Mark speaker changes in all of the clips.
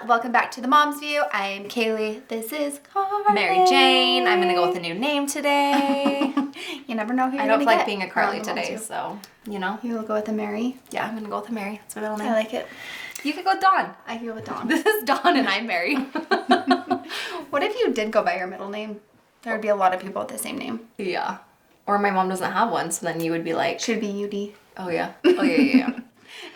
Speaker 1: Welcome back to the Mom's View. I'm Kaylee. This is Carly.
Speaker 2: Mary Jane. I'm gonna go with a new name today.
Speaker 1: You never know who you're
Speaker 2: I
Speaker 1: gonna
Speaker 2: don't feel like
Speaker 1: get
Speaker 2: being a Carly
Speaker 1: around the Mom's
Speaker 2: today,
Speaker 1: View.
Speaker 2: so you know.
Speaker 1: You will go with a Mary?
Speaker 2: Yeah, I'm gonna go with a Mary. That's my middle name.
Speaker 1: I like it.
Speaker 2: You could go with Dawn.
Speaker 1: I go with Dawn.
Speaker 2: This is Dawn and I'm Mary.
Speaker 1: What if you did go by your middle name? There would be a lot of people with the same name.
Speaker 2: Yeah. Or my mom doesn't have one, so then you would be like,
Speaker 1: Should be UD.
Speaker 2: oh yeah. Oh yeah.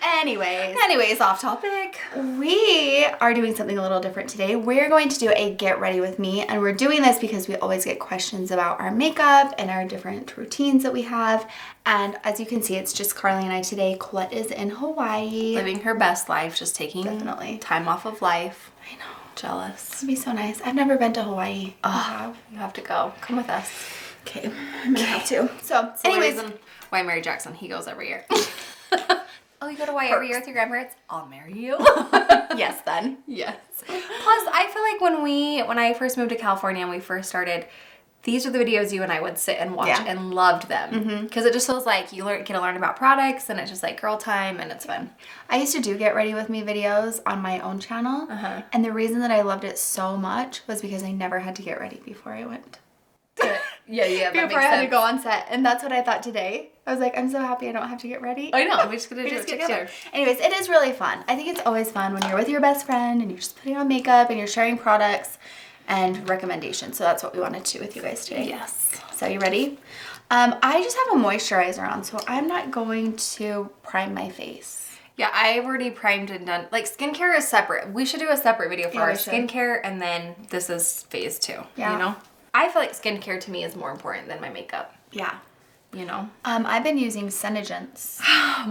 Speaker 1: Anyways,
Speaker 2: off topic.
Speaker 1: we are doing something a little different today. We're going to do a get ready with me, and we're doing this because we always get questions about our makeup and our different routines that we have. And as you can see, it's just Carly and I today. Colette is in Hawaii.
Speaker 2: Living her best life, just taking
Speaker 1: Definitely.
Speaker 2: time off of life.
Speaker 1: I know.
Speaker 2: Jealous.
Speaker 1: This would be so nice. I've never been to Hawaii.
Speaker 2: Oh, you have to go. Come with us.
Speaker 1: Okay, I'm gonna have to. So,
Speaker 2: So
Speaker 1: anyways,
Speaker 2: the reason why Mary Jackson, he goes every year. Oh, you go to Hawaii every year with your grandparents? I'll marry you.
Speaker 1: yes then.
Speaker 2: Yes. Plus, I feel like when I first moved to California and we first started, these are the videos you and I would sit and watch and loved them. Because it just feels like you get to learn about products and it's just like girl time and it's fun.
Speaker 1: I used to do get ready with me videos on my own channel. And the reason that I loved it so much was because I never had to get ready before I went.
Speaker 2: Yeah,
Speaker 1: Before I had to go on set. And that's what I thought today. I was like, I'm so happy I don't have to get ready.
Speaker 2: I know, we just gotta do
Speaker 1: just
Speaker 2: it
Speaker 1: get
Speaker 2: together.
Speaker 1: Anyways, it is really fun. I think it's always fun when you're with your best friend and you're just putting on makeup and you're sharing products and recommendations. So that's what we wanted to do with you guys today.
Speaker 2: Yes.
Speaker 1: So you ready? I just have a moisturizer on, so I'm not going to prime my face.
Speaker 2: Yeah, I've already primed and done. Like, skincare is separate. We should do a separate video for
Speaker 1: Yeah, we
Speaker 2: our
Speaker 1: should.
Speaker 2: skincare, and then this is phase 2.
Speaker 1: Yeah.
Speaker 2: You know? I feel like skincare to me is more important than my makeup.
Speaker 1: Yeah.
Speaker 2: You know?
Speaker 1: I've been using Senegence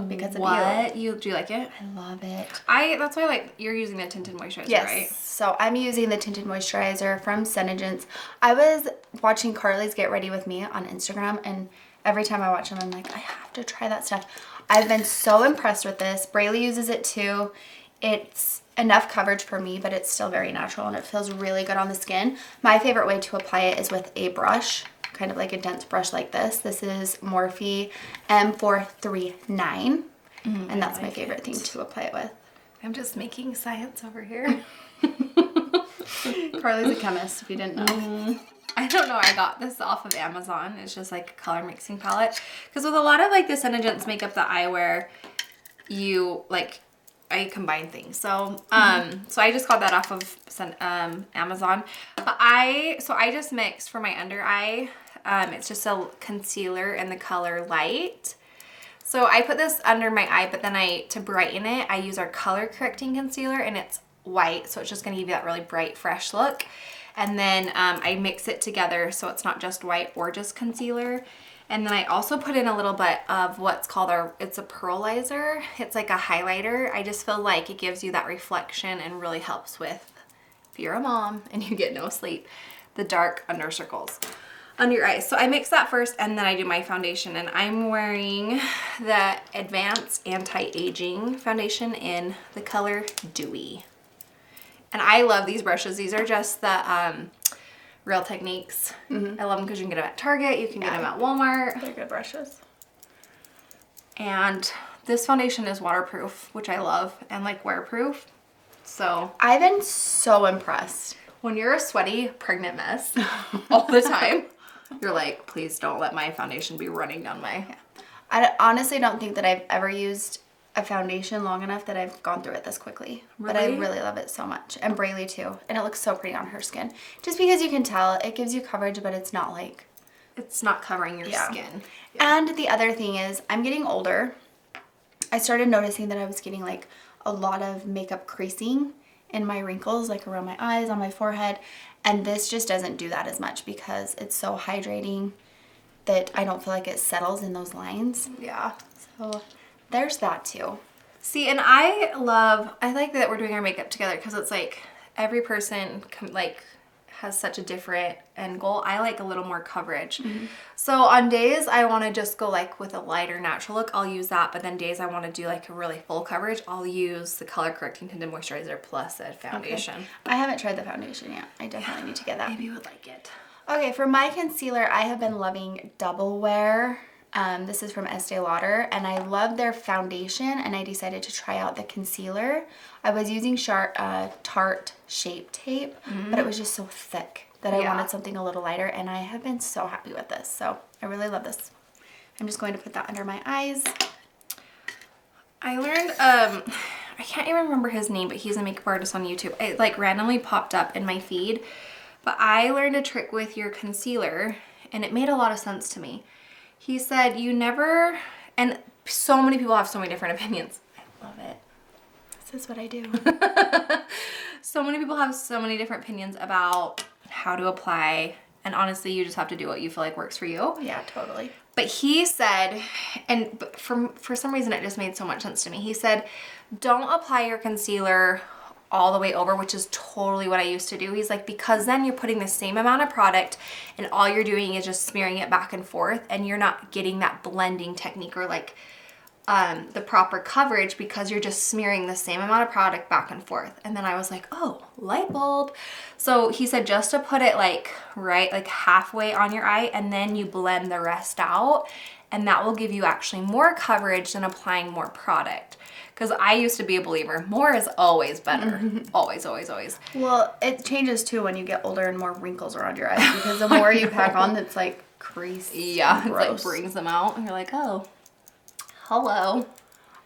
Speaker 1: because of
Speaker 2: What?
Speaker 1: you.
Speaker 2: Do you like it?
Speaker 1: I love it.
Speaker 2: That's why, like, you're using the tinted moisturizer,
Speaker 1: Yes.
Speaker 2: right?
Speaker 1: So I'm using the tinted moisturizer from Senegence. I was watching Carly's Get Ready With Me on Instagram, and every time I watch them, I'm like, I have to try that stuff. I've been so impressed with this. Braylee uses it too. It's enough coverage for me, but it's still very natural and it feels really good on the skin. My favorite way to apply it is with a brush, kind of like a dense brush like this. This is Morphe M439, and that's my favorite thing to apply it with.
Speaker 2: I'm just making science over here.
Speaker 1: Carly's a chemist, if you didn't know.
Speaker 2: I don't know. I got this off of Amazon. It's just like a color mixing palette. Because with a lot of like the Senegence makeup that I wear, I combine things. So, so I just got that off of Amazon. But I just mixed for my under eye. It's just a concealer in the color Light. So I put this under my eye, but then to brighten it, I use our color correcting concealer, and it's white. So it's just going to give you that really bright, fresh look. And then I mix it together so it's not just white or just concealer. And then I also put in a little bit of what's called it's a pearlizer. It's like a highlighter. I just feel like it gives you that reflection and really helps with, if you're a mom and you get no sleep, the dark under circles under your eyes. So I mix that first and then I do my foundation. And I'm wearing the Advanced Anti-Aging Foundation in the color Dewy. And I love these brushes. These are just the Real Techniques. I love them because you can get them at Target. You can get them at Walmart.
Speaker 1: They're good brushes.
Speaker 2: And this foundation is waterproof, which I love, and like wear-proof. So
Speaker 1: I've been so impressed.
Speaker 2: when you're a sweaty, pregnant mess all the time, you're like, please don't let my foundation be running down my...
Speaker 1: I honestly don't think that I've ever used a foundation long enough that I've gone through it this quickly. But I
Speaker 2: Really?
Speaker 1: really love it so much. And Braylee too. And it looks so pretty on her skin. Just because you can tell, it gives you coverage, but it's not like...
Speaker 2: It's not covering your skin.
Speaker 1: And the other thing is, I'm getting older. I started noticing that I was getting like a lot of makeup creasing in my wrinkles, like around my eyes, on my forehead. And this just doesn't do that as much because it's so hydrating that I don't feel like it settles in those lines.
Speaker 2: Yeah.
Speaker 1: So there's that too.
Speaker 2: See, and I like that we're doing our makeup together because it's like every person has such a different end goal. I like a little more coverage. So on days I want to just go like with a lighter natural look, I'll use that. But then days I want to do like a really full coverage, I'll use the color correcting tinted moisturizer plus a foundation.
Speaker 1: Okay. I haven't tried the foundation yet. I definitely need to get that.
Speaker 2: Maybe you would like it.
Speaker 1: Okay, for my concealer, I have been loving Double Wear. This is from Estee Lauder, and I love their foundation, and I decided to try out the concealer. I was using Tarte Shape Tape, but it was just so thick that I wanted something a little lighter, and I have been so happy with this. So I really love this. I'm just going to put that under my eyes.
Speaker 2: I learned, I can't even remember his name, but he's a makeup artist on YouTube. It like randomly popped up in my feed, but I learned a trick with your concealer, and it made a lot of sense to me. He said you never, and so many people have so many different opinions. I love it.
Speaker 1: This is what I do.
Speaker 2: So many people have so many different opinions about how to apply, and honestly, you just have to do what you feel like works for you.
Speaker 1: Yeah, totally.
Speaker 2: But he said, and for some reason it just made so much sense to me. He said, don't apply your concealer all the way over, which is totally what I used to do. He's like, because then you're putting the same amount of product and all you're doing is just smearing it back and forth, and you're not getting that blending technique or like the proper coverage because you're just smearing the same amount of product back and forth. And then I was like, oh, light bulb. So he said just to put it like like halfway on your eye, and then you blend the rest out, and that will give you actually more coverage than applying more product. Because I used to be a believer, more is always better. Always, always, always.
Speaker 1: Well, it changes too when you get older and more wrinkles are on your eyes, because the more you pack on, it's like crease.
Speaker 2: Yeah, it like brings them out, and you're like, oh, hello.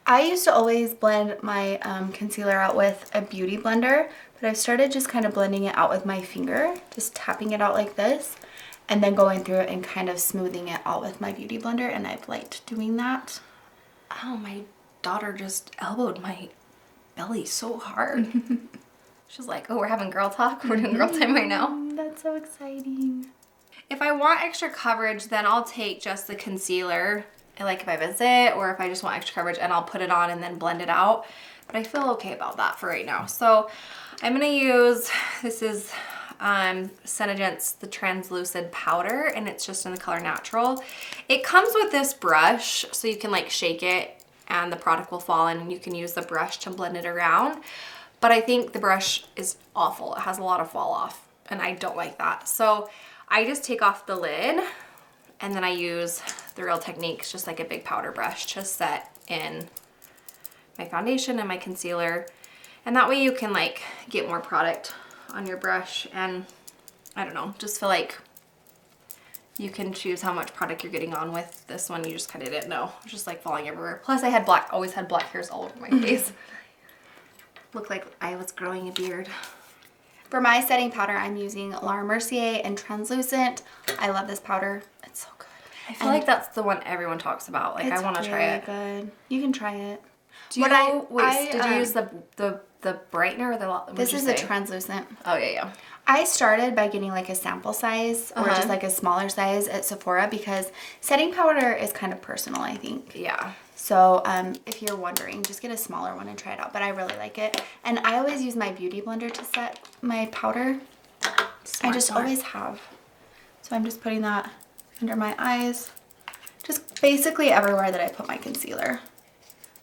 Speaker 1: I used to always blend my concealer out with a beauty blender, but I've started just kind of blending it out with my finger, just tapping it out like this, and then going through it and kind of smoothing it out with my beauty blender, and I've liked doing that.
Speaker 2: Oh, my daughter just elbowed my belly so hard. She's like, oh, we're having girl talk? We're doing girl time right now?
Speaker 1: That's so exciting.
Speaker 2: If I want extra coverage, then I'll take just the concealer, like if I visit, or if I just want extra coverage, and I'll put it on and then blend it out. But I feel okay about that for right now. So I'm gonna use, this is Senegence, the translucid powder, and it's just in the color Natural. It comes with this brush, so you can like shake it and the product will fall in, and you can use the brush to blend it around. But I think the brush is awful. It has a lot of fall off, and I don't like that. So I just take off the lid, and then I use the Real Techniques, just like a big powder brush, to set in my foundation and my concealer. And that way you can like get more product on your brush, and I don't know, just feel like you can choose how much product you're getting on with this one. You just kind of didn't know. It was just like falling everywhere. Plus I had always had black hairs all over my face. Looked like I was growing a beard.
Speaker 1: For my setting powder, I'm using Laura Mercier in Translucent. I love this powder. It's so good.
Speaker 2: I feel like that's the one everyone talks about. Like, I want to try it.
Speaker 1: Good. You can try it.
Speaker 2: Did you use the brightener or the?
Speaker 1: This is the Translucent.
Speaker 2: Oh yeah.
Speaker 1: I started by getting like a sample size or just like a smaller size at Sephora, because setting powder is kind of personal, I think.
Speaker 2: Yeah.
Speaker 1: So if you're wondering, just get a smaller one and try it out. But I really like it. And I always use my beauty blender to set my powder. I just always have. So I'm just putting that under my eyes. Just basically everywhere that I put my concealer.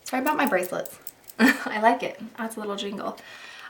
Speaker 1: Sorry about my bracelets.
Speaker 2: I like it. Adds a little jingle.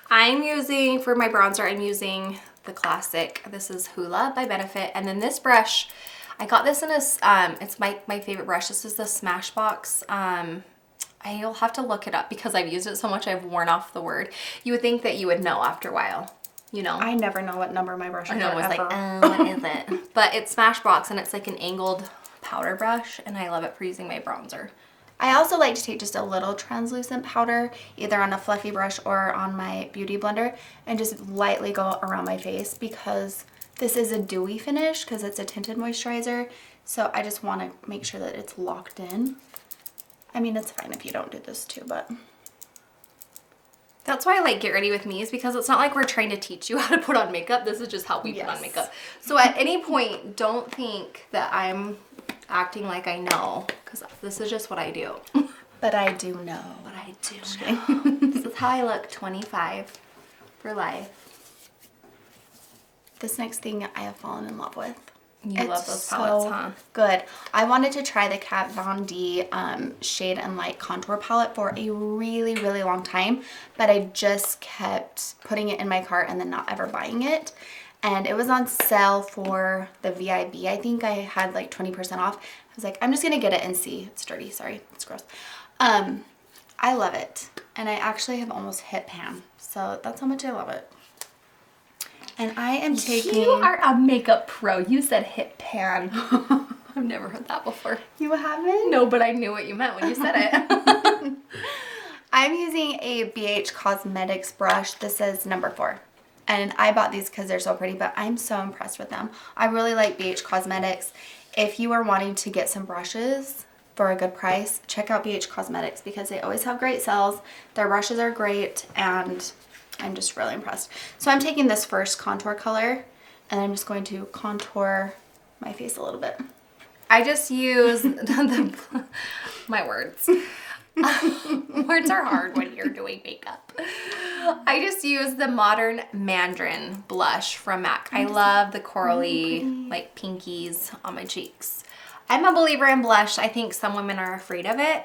Speaker 2: I'm using, for my bronzer, I'm using the classic. This is Hoola by Benefit. And then this brush, I got this in a, it's my favorite brush. This is the Smashbox. I'll have to look it up because I've used it so much I've worn off the word. You would think that you would know after a while, you know?
Speaker 1: I never know what number my brushes are.
Speaker 2: I know, it's like, what is it? But it's Smashbox, and it's like an angled powder brush, and I love it for using my bronzer.
Speaker 1: I also like to take just a little translucent powder, either on a fluffy brush or on my beauty blender, and just lightly go around my face, because this is a dewy finish because it's a tinted moisturizer. So I just want to make sure that it's locked in. I mean, it's fine if you don't do this too, but
Speaker 2: that's why I like Get Ready With Me, is because it's not like we're trying to teach you how to put on makeup. This is just how we put on makeup. So at any point, don't think that I'm acting like I know, because this is just what I do.
Speaker 1: But I do know.
Speaker 2: But I do know. This is how I look 25 for life.
Speaker 1: This next thing I have fallen in love with.
Speaker 2: You love those palettes, huh?
Speaker 1: Good. I wanted to try the Kat Von D Shade and Light Contour Palette for a really, really long time, but I just kept putting it in my cart and then not ever buying it. And it was on sale for the VIB. I think I had like 20% off. was like, I'm just gonna get it and see. It's dirty, sorry, it's gross. I love it. And I actually have almost hit pan. So that's how much I love it. And I am taking...
Speaker 2: You are a makeup pro. You said hit pan. I've never heard that before.
Speaker 1: You haven't?
Speaker 2: No, but I knew what you meant when you said it.
Speaker 1: I'm using a BH Cosmetics brush. This is number 4. And I bought these because they're so pretty, but I'm so impressed with them. I really like BH Cosmetics. If you are wanting to get some brushes for a good price, check out BH Cosmetics because they always have great sales. Their brushes are great and I'm just really impressed. So I'm taking this first contour color and I'm just going to contour my face a little bit.
Speaker 2: I just use my words. Words are hard when you're doing makeup. I just use the Modern Mandarin blush from MAC. I love the corally, like pinkies on my cheeks. I'm a believer in blush. I think some women are afraid of it,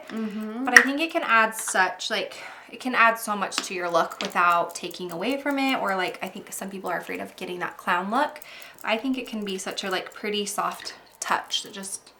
Speaker 2: but I think it can add it can add so much to your look without taking away from it, or like, I think some people are afraid of getting that clown look. I think it can be such a like pretty soft touch that just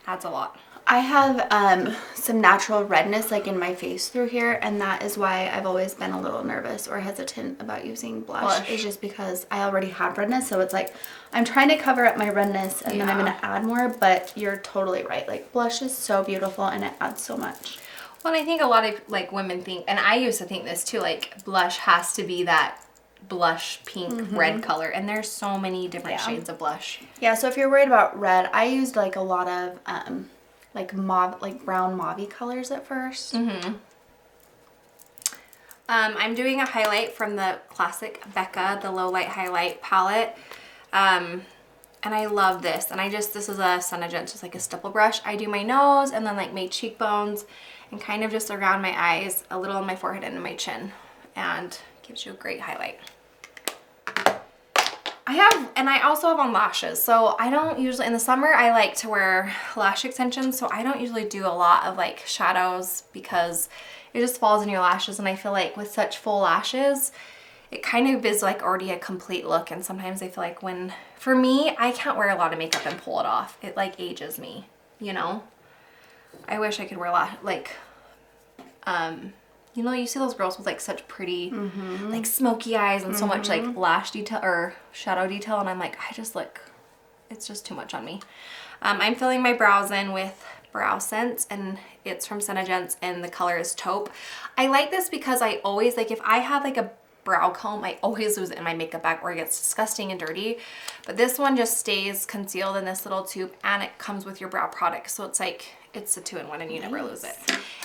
Speaker 2: adds a lot.
Speaker 1: I have some natural redness like in my face through here, and that is why I've always been a little nervous or hesitant about using blush. It's just because I already have redness, so it's like I'm trying to cover up my redness and then I'm going to add more, but you're totally right. Like blush is so beautiful and it adds so much.
Speaker 2: Well, and I think a lot of like women think, and I used to think this too, like blush has to be that blush pink red color, and there's so many different shades of blush.
Speaker 1: Yeah, so if you're worried about red, I used like a lot of like mauve, like brown mauvey colors at first.
Speaker 2: I'm doing a highlight from the classic Becca, the low light highlight palette. And I love this. And this is a Senegence, just like a stipple brush. I do my nose and then like my cheekbones and kind of just around my eyes, a little on my forehead and in my chin. And gives you a great highlight. I also have on lashes. So I don't usually, in the summer, I like to wear lash extensions. So I don't usually do a lot of like shadows because it just falls in your lashes. And I feel like with such full lashes, it kind of is like already a complete look. And sometimes I feel like for me, I can't wear a lot of makeup and pull it off. It like ages me, you know? I wish I could wear you know, you see those girls with like such pretty, like smoky eyes and so much like lash detail or shadow detail. And I'm like, it's just too much on me. I'm filling my brows in with Brow Sense, and it's from Senegence and the color is taupe. I like this because I always, like if I have like a brow comb, I always lose it in my makeup bag or it gets disgusting and dirty. But this one just stays concealed in this little tube and it comes with your brow product. So it's like, it's a 2-in-1 and you never lose it.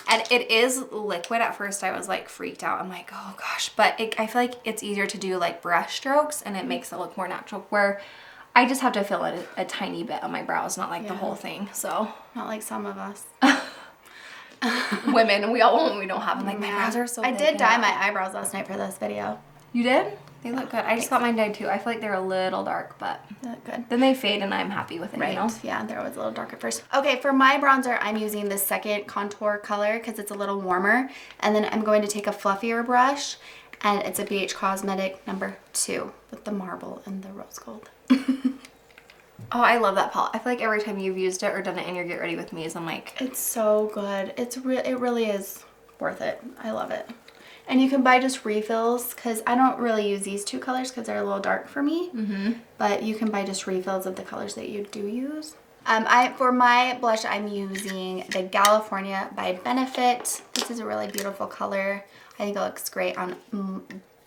Speaker 2: And it is liquid. At first I was like freaked out. I'm like, oh gosh, but I feel like it's easier to do like brush strokes and it makes it look more natural, where I just have to fill it a tiny bit on my brows, not like the whole thing. So
Speaker 1: not like some of us.
Speaker 2: Women, we don't have them. Like my brows are so
Speaker 1: I
Speaker 2: big
Speaker 1: did dye my eyebrows last night for this video.
Speaker 2: You did? They look good. I just got mine dyed too. I feel like they're a little dark, but
Speaker 1: they look good.
Speaker 2: Then they fade and I'm happy with it,
Speaker 1: right.
Speaker 2: You know?
Speaker 1: Yeah, they're always a little dark at first. Okay, for my bronzer, I'm using the second contour color because it's a little warmer. And then I'm going to take a fluffier brush, and it's a BH Cosmetic number 2 with the marble and the rose gold.
Speaker 2: Oh, I love that palette. I feel like every time you've used it or done it in your Get Ready With Me's, I'm like...
Speaker 1: It's so good. It really is worth it. I love it. And you can buy just refills because I don't really use these 2 colors because they're a little dark for me. But you can buy just refills of the colors that you do use. For my blush, I'm using the California by Benefit. This is a really beautiful color. I think it looks great on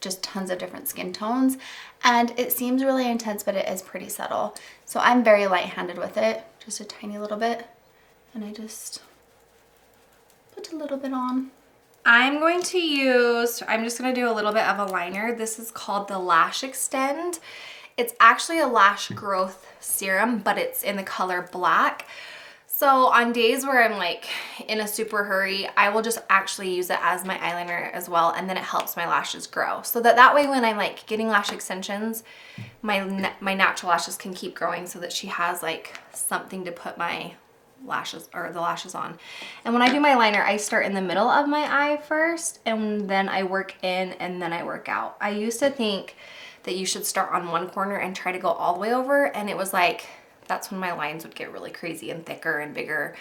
Speaker 1: just tons of different skin tones. And it seems really intense, but it is pretty subtle. So I'm very light-handed with it, just a tiny little bit. And I just put a little bit on.
Speaker 2: I'm just going to do a little bit of a liner. This is called the Lash Extend. It's actually a lash growth serum, but it's in the color black. So on days where I'm like in a super hurry, I will just actually use it as my eyeliner as well, and then it helps my lashes grow. So that way when I'm like getting lash extensions, my natural lashes can keep growing so that she has like something to put my lashes or the lashes on. And when I do my liner, I start in the middle of my eye first, and then I work in and then I work out. I used to think that you should start on one corner and try to go all the way over, and it was like that's when my lines would get really crazy and thicker and bigger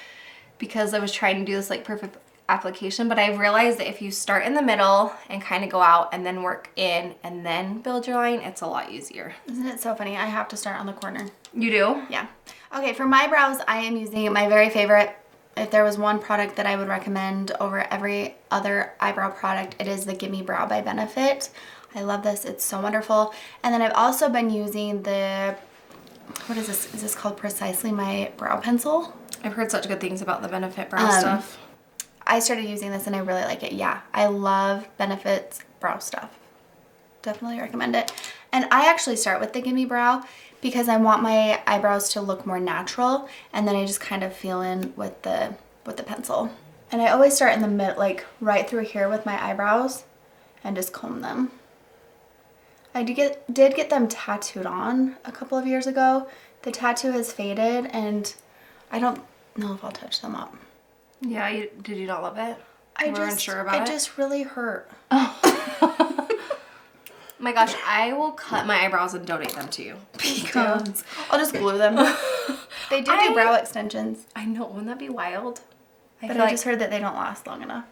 Speaker 2: because I was trying to do this like perfect application. But I've realized that if you start in the middle and kind of go out and then work in and then build your line, it's a lot easier.
Speaker 1: Isn't it so funny? I have to start on the corner.
Speaker 2: You do?
Speaker 1: Yeah. Okay, for my brows, I am using my very favorite. If there was one product that I would recommend over every other eyebrow product, it is the Gimme Brow by Benefit. I love this. It's so wonderful. And then I've also been using the, what is this? Is this called Precisely My Brow Pencil?
Speaker 2: I've heard such good things about the Benefit brow stuff.
Speaker 1: I started using this and I really like it. Yeah, I love Benefit's brow stuff. Definitely recommend it. And I actually start with the Gimme Brow because I want my eyebrows to look more natural, and then I just kind of fill in with the pencil. And I always start in the mid, like right through here with my eyebrows, and just comb them. I did get them tattooed on a couple of years ago. The tattoo has faded, and I don't know if I'll touch them up.
Speaker 2: Yeah, did you not love it?
Speaker 1: I
Speaker 2: You weren't sure about it?
Speaker 1: It just really hurt.
Speaker 2: My gosh, I will cut my eyebrows and donate them to you.
Speaker 1: Because I'll just glue them. They do brow extensions.
Speaker 2: I know, wouldn't that be wild?
Speaker 1: But I just heard that they don't last long enough.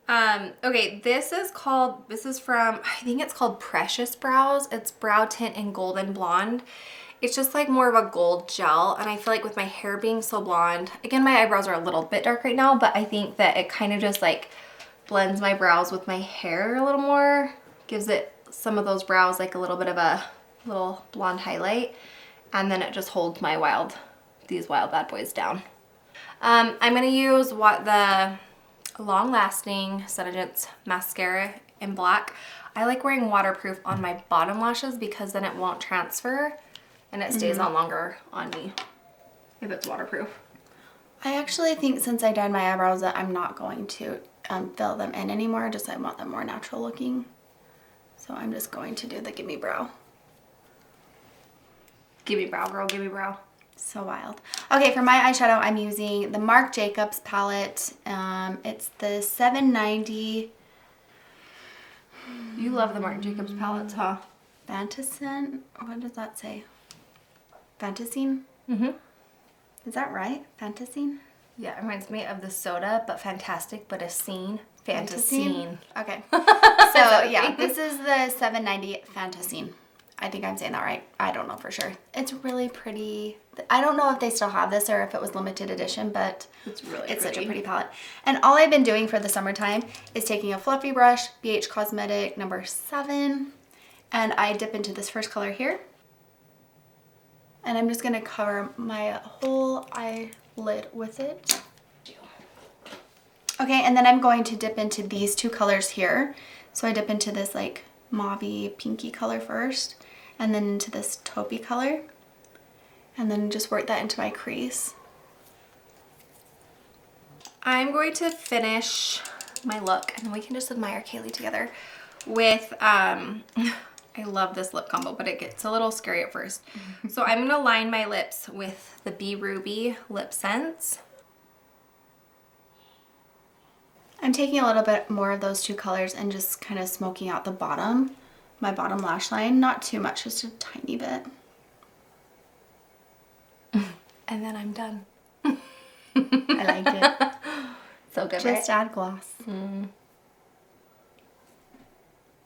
Speaker 2: Okay, this is from, I think it's called Precious Brows. It's brow tint in golden blonde. It's just like more of a gold gel, and I feel like with my hair being so blonde, again, my eyebrows are a little bit dark right now, but I think that it kind of just like blends my brows with my hair a little more, gives it some of those brows like a little bit of a little blonde highlight, and then it just holds these wild bad boys down. I'm gonna use the Long Lasting Senegence mascara in black. I like wearing waterproof on my bottom lashes because then it won't transfer and it stays on longer on me if it's waterproof.
Speaker 1: I actually think since I dyed my eyebrows that I'm not going to fill them in anymore. Just I want them more natural looking. So I'm just going to do the Gimme Brow.
Speaker 2: Gimme brow, girl, gimme brow.
Speaker 1: So wild. Okay, for my eyeshadow, I'm using the Marc Jacobs palette. It's the 790.
Speaker 2: You love the Marc Jacobs palettes, huh?
Speaker 1: Fantascent. What does that say? Fantasine?
Speaker 2: Mm-hmm.
Speaker 1: Is that right? Fantasine?
Speaker 2: Yeah, it reminds me of the soda, but fantastic, but a scene. Fantasine.
Speaker 1: Okay. So yeah, this is the 790 Fantasine. I think I'm saying that right. I don't know for sure. It's really pretty. I don't know if they still have this or if it was limited edition, but it's such a pretty palette. And all I've been doing for the summertime is taking a fluffy brush, BH Cosmetic number 7, and I dip into this first color here. And I'm just gonna cover my whole eyelid with it. Okay, and then I'm going to dip into these two colors here. So I dip into this like mauvey pinky color first, and then into this taupey color, and then just work that into my crease.
Speaker 2: I'm going to finish my look, and we can just admire Kaylee together with, I love this lip combo, but it gets a little scary at first. So I'm gonna line my lips with the B Ruby Lip Sense.
Speaker 1: I'm taking a little bit more of those two colors and just kind of smoking out the bottom, my bottom lash line. Not too much, just a tiny bit.
Speaker 2: And then I'm done.
Speaker 1: I liked it.
Speaker 2: So good,
Speaker 1: Just
Speaker 2: right?
Speaker 1: add gloss.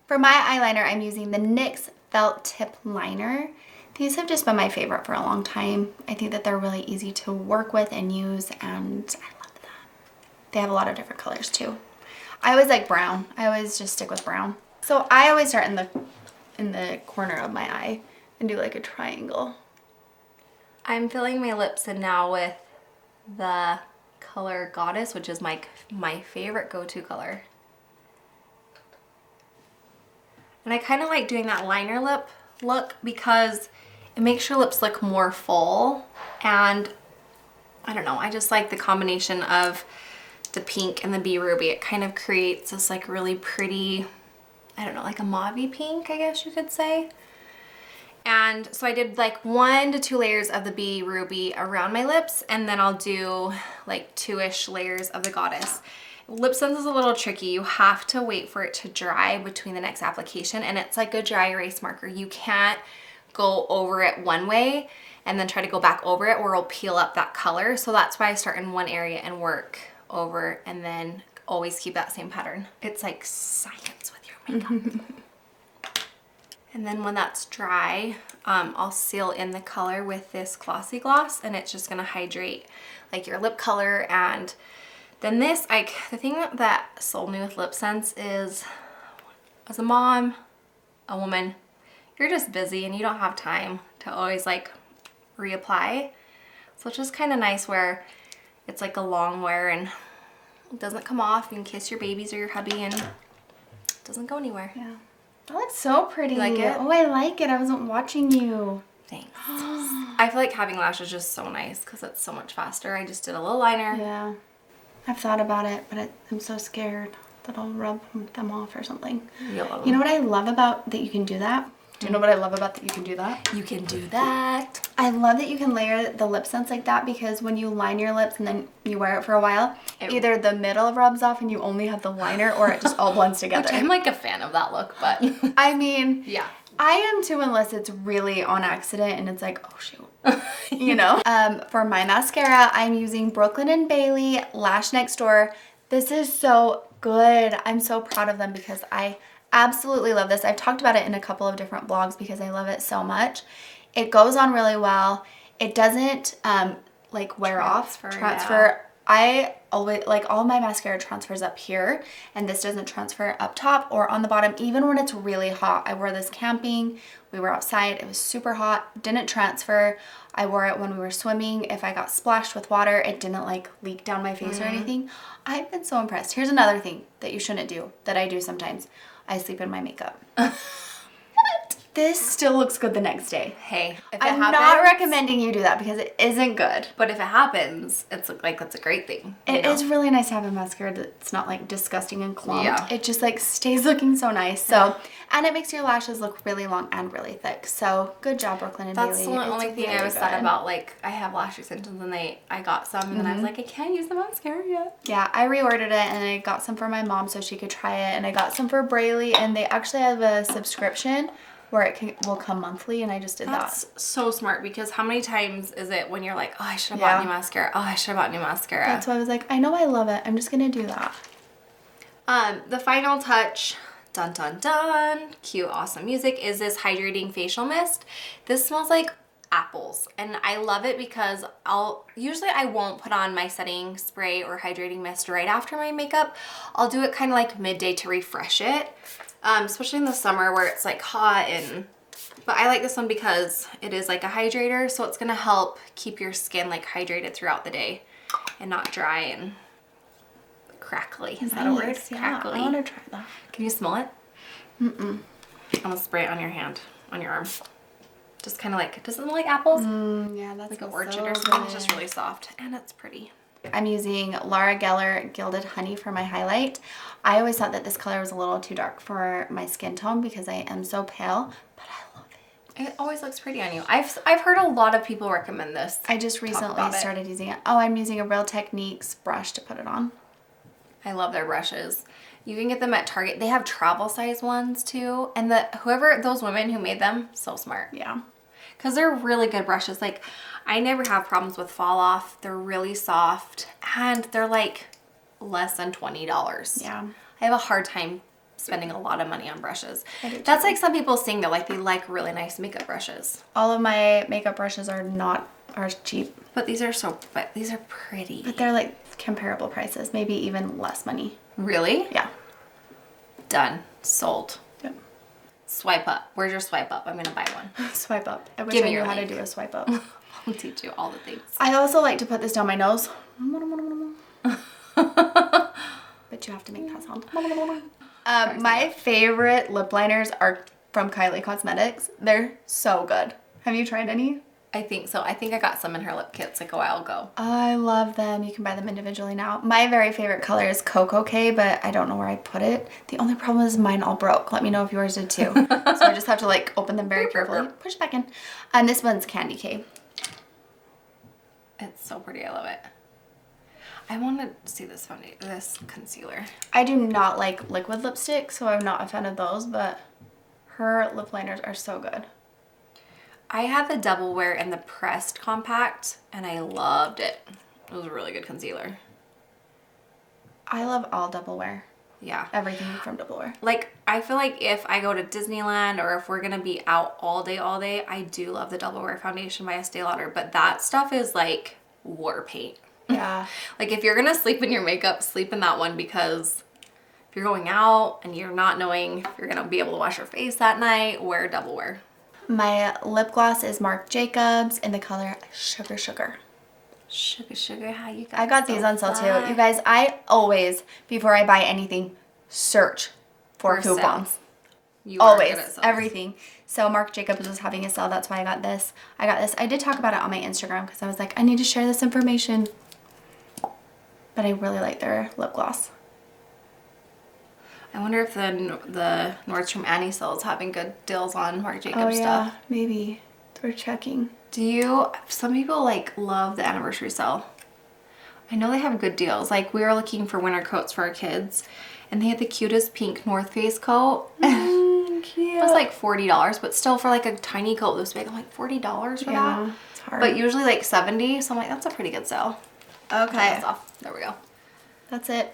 Speaker 1: For my eyeliner, I'm using the NYX Felt Tip Liner. These have just been my favorite for a long time. I think that they're really easy to work with and use, and I love them. They have a lot of different colors too. I always like brown. I always just stick with brown. So I always start in the corner of my eye and do like a triangle.
Speaker 2: I'm filling my lips in now with the color Goddess, which is my favorite go-to color. And I kind of like doing that liner lip look because it makes your lips look more full, and I don't know, I just like the combination of the pink and the B Ruby. It kind of creates this like really pretty, I don't know, like a mauve pink, I guess you could say. And so I did like 1 to 2 layers of the B Ruby around my lips, and then I'll do like 2-ish layers of the Goddess. Lip Sense is a little tricky. You have to wait for it to dry between the next application, and it's like a dry erase marker. You can't go over it one way and then try to go back over it or it'll peel up that color. So that's why I start in one area and work over and then always keep that same pattern. It's like science with your makeup. And then when that's dry, I'll seal in the color with this Glossy Gloss, and it's just gonna hydrate like your lip color. And then this, like, the thing that sold me with Lip Sense is, as a mom, a woman, you're just busy and you don't have time to always like reapply. So it's just kind of nice where it's like a long wear and it doesn't come off. You can kiss your babies or your hubby and it doesn't go anywhere.
Speaker 1: Yeah. That looks so pretty.
Speaker 2: You like it?
Speaker 1: Oh, I like it. I wasn't watching you.
Speaker 2: Thanks. I feel like having lashes is just so nice because it's so much faster. I just did a little liner.
Speaker 1: Yeah. I've thought about it, but I'm so scared that I'll rub them off or something.
Speaker 2: You'll love
Speaker 1: You know what I love about that you can do that? Do you know what I love about that you can do that?
Speaker 2: You can do that.
Speaker 1: I love that you can layer the Lip Sense like that because when you line your lips and then you wear it for a while, either the middle rubs off and you only have the liner or it just all blends together.
Speaker 2: I'm like a fan of that look, but
Speaker 1: I mean,
Speaker 2: yeah.
Speaker 1: I am too unless it's really on accident and it's like, oh shoot. You know? For my mascara, I'm using Brooklyn & Bailey Lash Next Door. This is so good. I'm so proud of them because I absolutely love this. I've talked about it in a couple of different blogs because I love it so much. It goes on really well. It doesn't like wear off. Transfer. I always, like, all my mascara transfers up here and this doesn't transfer up top or on the bottom even when it's really hot. I wore this camping. We were outside. It was super hot. Didn't transfer. I wore it when we were swimming. If I got splashed with water, it didn't like leak down my face or anything. I've been so impressed. Here's another thing that you shouldn't do that I do sometimes. I sleep in my makeup. This still looks good the next day.
Speaker 2: Hey, if it
Speaker 1: I'm
Speaker 2: happens,
Speaker 1: not recommending you do that because it isn't good.
Speaker 2: but if it happens, it's like that's a great thing.
Speaker 1: It is really nice to have a mascara that's not like disgusting and clumped.
Speaker 2: Yeah.
Speaker 1: It just like stays looking so nice. So, and it makes your lashes look really long and really thick. So good job, Brooklyn & Bailey.
Speaker 2: That's the only thing I was sad about. Like, I have lash extensions and I got some and then I was like, I can't use the mascara yet.
Speaker 1: Yeah, I reordered it and I got some for my mom so she could try it. And I got some for Braley and they actually have a subscription where it will come monthly and I just did
Speaker 2: That's
Speaker 1: that.
Speaker 2: so smart because how many times is it when you're like, oh, I should have bought new mascara. Oh, I should have bought new mascara.
Speaker 1: That's why I was like, I know I love it. I'm just going to do that.
Speaker 2: The final touch, dun dun dun, cute, awesome music, is this hydrating facial mist. This smells like apples and I love it because I won't put on my setting spray or hydrating mist right after my makeup. I'll do it kind of like midday to refresh it. Especially in the summer where it's like hot but I like this one because it is like a hydrator, so it's gonna help keep your skin like hydrated throughout the day and not dry and crackly. Is that a word?
Speaker 1: Yeah,
Speaker 2: Crackly.
Speaker 1: I want to try that.
Speaker 2: Can you smell it? I'm gonna spray it on your hand, on your arm. Just kind of like, does it smell like apples?
Speaker 1: Yeah, that's
Speaker 2: Like an orchid or something. It's just really soft and it's pretty.
Speaker 1: I'm using Laura Geller Gilded Honey for my highlight. I always thought that this color was a little too dark for my skin tone because I am so pale, but I love it.
Speaker 2: It always looks pretty on you. I've heard a lot of people recommend this.
Speaker 1: I just recently started using it. Oh, I'm using a Real Techniques brush to put it on.
Speaker 2: I love their brushes. You can get them at Target. They have travel size ones too. And those women who made them, so smart.
Speaker 1: Yeah.
Speaker 2: Because they're really good brushes. Like, I never have problems with fall off. They're really soft and they're like less than $20.
Speaker 1: Yeah.
Speaker 2: I have a hard time spending a lot of money on brushes. That's like some people saying that they like really nice makeup brushes.
Speaker 1: All of my makeup brushes are cheap.
Speaker 2: But these are pretty.
Speaker 1: But they're like comparable prices, maybe even less money.
Speaker 2: Really?
Speaker 1: Yeah.
Speaker 2: Done. Sold.
Speaker 1: Yep.
Speaker 2: Swipe up. Where's your swipe up? I'm gonna buy one.
Speaker 1: Swipe up. I wish
Speaker 2: Give
Speaker 1: I
Speaker 2: me
Speaker 1: knew
Speaker 2: your
Speaker 1: how to
Speaker 2: link.
Speaker 1: do a swipe up.
Speaker 2: I'll teach you all the things.
Speaker 1: I also like to put this down my nose. But you have to make that sound. My favorite lip liners are from Kylie Cosmetics. They're so good. Have you tried any?
Speaker 2: I think so. I think I got some in her lip kits like a while ago.
Speaker 1: I love them. You can buy them individually now. My very favorite color is Cocoa K, but I don't know where I put it. The only problem is mine all broke. Let me know if yours did too. So I just have to open them very carefully. Push it back in. And this one's Candy K.
Speaker 2: It's so pretty. I love it. I want to see this concealer.
Speaker 1: I do not like liquid lipstick, so I'm not a fan of those, but her lip liners are so good.
Speaker 2: I had the Double Wear and the pressed compact, and I loved it. It was a really good concealer.
Speaker 1: I love all Double Wear.
Speaker 2: Yeah.
Speaker 1: Everything from Double Wear.
Speaker 2: Like, I feel like if I go to Disneyland or if we're going to be out all day, I do love the Double Wear foundation by Estee Lauder. But that stuff is like war paint.
Speaker 1: Yeah.
Speaker 2: Like, if you're going to sleep in your makeup, sleep in that one, because if you're going out and you're not knowing if you're going to be able to wash your face that night, wear Double Wear.
Speaker 1: My lip gloss is Marc Jacobs in the color Sugar Sugar.
Speaker 2: Sugar, how you got
Speaker 1: I got
Speaker 2: so
Speaker 1: these on sale
Speaker 2: fly.
Speaker 1: too. You guys, I always, before I buy anything, search for
Speaker 2: For
Speaker 1: coupons.
Speaker 2: You are
Speaker 1: Always.
Speaker 2: good at sales.
Speaker 1: Everything. So Marc Jacobs was having a sale. That's why I got this. I did talk about it on my Instagram because I was like, I need to share this information. But I really like their lip gloss.
Speaker 2: I wonder if the Nordstrom Annie sale is having good deals on Marc Jacobs stuff.
Speaker 1: Maybe. We're checking.
Speaker 2: Some people like love the anniversary sale. I know they have good deals. Like, we were looking for winter coats for our kids, and they had the cutest pink North Face coat.
Speaker 1: Cute.
Speaker 2: It was like $40, but still for like a tiny coat this big, I'm like $40 for that.
Speaker 1: It's hard.
Speaker 2: But usually like $70, so I'm like, that's a pretty good sale.
Speaker 1: Okay.
Speaker 2: That's off. There we go.
Speaker 1: That's it.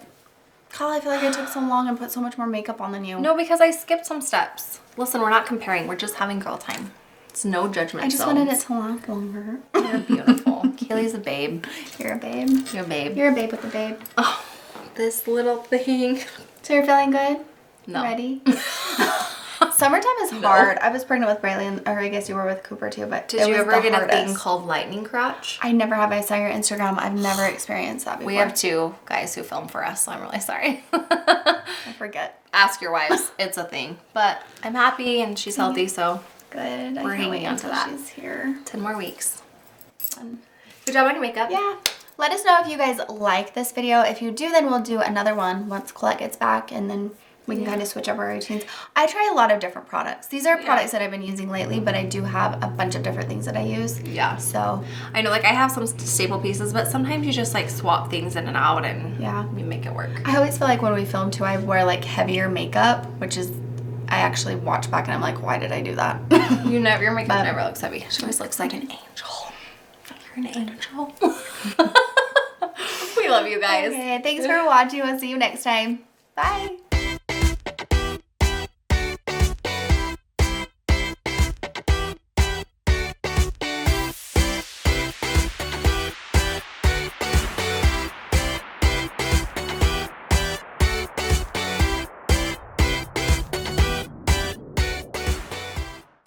Speaker 1: Kyle, I feel like I took so long and put so much more makeup on than you.
Speaker 2: No, because I skipped some steps. Listen, we're not comparing. We're just having girl time. It's no judgment
Speaker 1: I just
Speaker 2: zones.
Speaker 1: wanted it to last longer.
Speaker 2: You're beautiful. Kaylee's a babe.
Speaker 1: You're a babe.
Speaker 2: You're a babe.
Speaker 1: You're a babe with a babe.
Speaker 2: Oh, this little thing.
Speaker 1: So you're feeling good?
Speaker 2: No.
Speaker 1: Ready? Summertime is hard. I was pregnant with Braylon, or I guess you were with Cooper too, but
Speaker 2: Did
Speaker 1: it
Speaker 2: you
Speaker 1: was
Speaker 2: ever
Speaker 1: the
Speaker 2: get a thing
Speaker 1: hardest.
Speaker 2: called lightning crotch?
Speaker 1: I never have. I saw your Instagram. I've never experienced that before.
Speaker 2: We have 2 guys who film for us, so I'm really sorry.
Speaker 1: I forget.
Speaker 2: Ask your wives. It's a thing. But I'm happy and she's healthy, so
Speaker 1: Good.
Speaker 2: We're hanging on to that.
Speaker 1: She's here.
Speaker 2: 10 more weeks.
Speaker 1: Fun.
Speaker 2: Good job on your makeup.
Speaker 1: Yeah. Let us know if you guys like this video. If you do, then we'll do another one once Colette gets back, and then we can kind of switch up our routines. I try a lot of different products. These are products that I've been using lately, but I do have a bunch of different things that I use.
Speaker 2: Yeah.
Speaker 1: So,
Speaker 2: I know, like, I have some staple pieces, but sometimes you just, like, swap things in and out and you make it work.
Speaker 1: I always feel like when we film too, I wear like heavier makeup, which is, I actually watch back and I'm like, why did I do that?
Speaker 2: Your makeup never looks heavy. She always looks like an angel. You're an angel. We love you guys.
Speaker 1: Okay, thanks for watching. We'll see you next time. Bye.